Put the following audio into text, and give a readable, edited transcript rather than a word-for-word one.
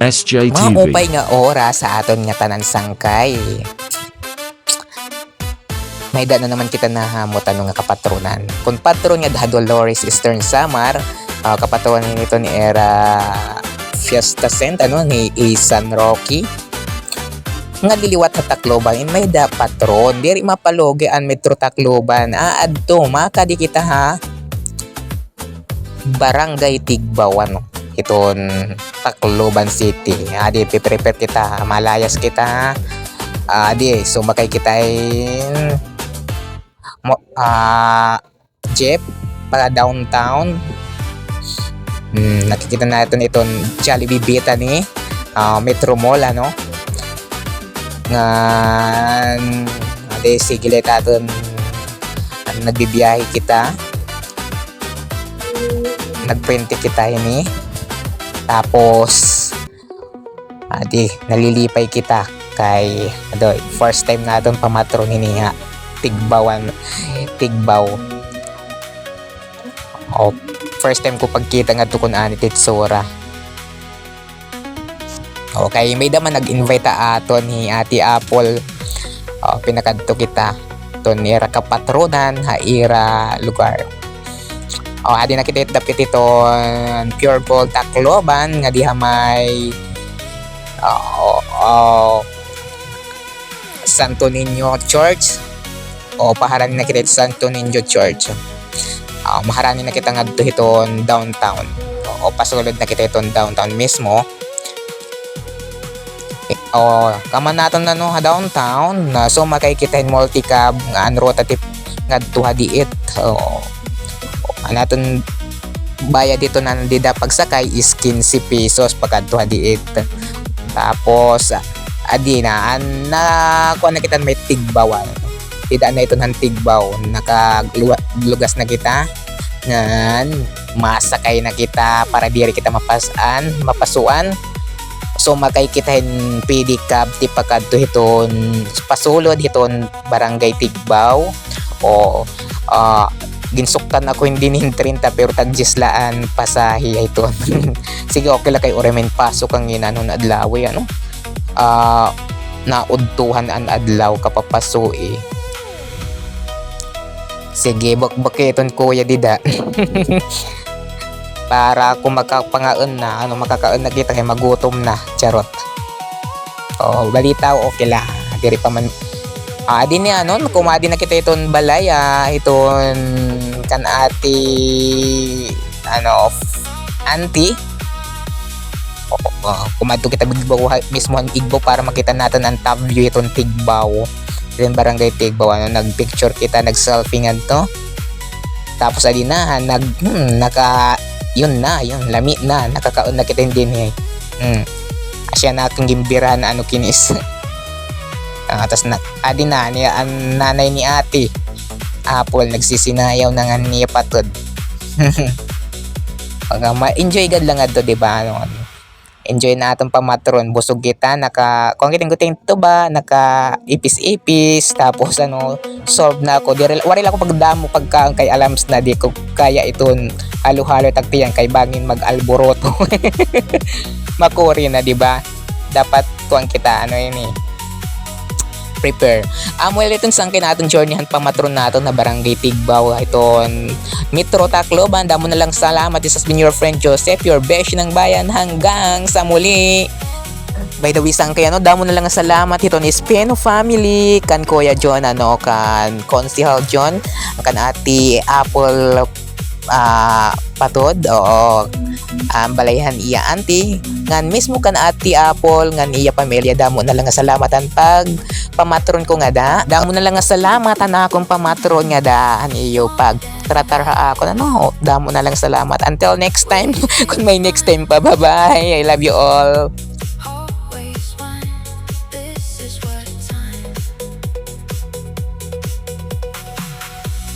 SJTV. Maupay nga oras sa aton nga tanan sangkay. May na naman kita nahamot ano nga kapatronan. Kung patron nga da Dolores Eastern Samar, kapatronan nito ni Era Fiesta Cent ni A. San Rocky. Nga liliwat sa Tacloban in may da patron. Diri mapaloge an Metro Tacloban. Adto makadi kita ha. Barangay Tigbawan iton Tacloban City. Adi piprepare kita, malayas kita. Adi sumakay kita jeep para downtown. Nakikita natin itong Jollibee Beta ni Metro Mall nga adi sige let aton nagbibiyahe kita. Nagprinte kita ini. Tapos adi nalilipay kita kay first time na doon pamatron ini nga Tigbaw. First time ko pagkita nga to kun ani Titsura. Okay, may daman nag-invite aton ni Ate Apple. Pinakadto kita to ni Era kapatronan ha ira lugar. Adi na kita dapit ito Pure Gold Tacloban nga diha may Santo Niño Church. Paharani na kita Santo Niño Church. Maharani na kita nga hiton downtown. Pasulod na kita hiton downtown mismo. Kaman naton na downtown na so makay kita in multi-cab nga unrotative nga tuha diit. Naton bayad dito na dida pagsakay is 15 pesos pagkadto diit. Tapos adi na kuha na kita may Tigbawan. Tidak na ito ng Tigbaw. Nakalugas na kita. Ngan masakay na kita para diri kita mapasuan. So makay kita in pedicab ti pagkadto hiton pasulod hiton Barangay Tigbaw. Ginsuktan ako hindi nin 30 pero taggislaan pasahi ito. Sige okay lang kay oremen pasok ang inanon adlawi naudtuhan an adlaw kapapasui. Sige bakbaketon kuya dida. Para kung makapangaon na makakaon na kita kay magutom na charot. Balita okay la diri pa man. Adi ni kumadi na kita iton balay iton kan ati auntie. Kumadto kita Bigbaw mismo ang Igbo para makita natin ang top view iton Tigbaw. Then Barangay Tigbaw nagpicture kita nag-selfie ngadto. Tapos adi na yun lami na nakakaon na kita din asya na akong gimbirahan kinis. Tapos adi na ang nanay ni Ate Apple nagsisinayaw na nga niya patod. Ma-enjoy gad lang adto diba enjoy na atong pamatron busog kita kung kiting to ba naka ipis tapos solve na ako wari lang ako pagdamo pagkaon kay alams na di ko kaya iton halo-halo tagtiyan kay bangin mag-alboroto. Makuri na diba dapat kuan kita prepare. Well, itong sangkin natin journeyhan pamatron natin na Barangay Tigbaw iton Metro Tacloban. Damo na lang salamat. This has been your friend Joseph, your besh ng bayan. Hanggang sa muli. By the way, sangkay damo na lang salamat iton is Peno family kan Kuya John kan Konsihal John kan Ate Apple patod balayhan iya auntie ngan mismo kan Ate Apple ngan iya pamilya. Damo na lang salamatan pag pamatron ko nga damo na lang salamatan akong pamatron nga daan iyo pag tratarha ako damo na lang salamat until next time. Kung may next time pa, bye bye, I love you all.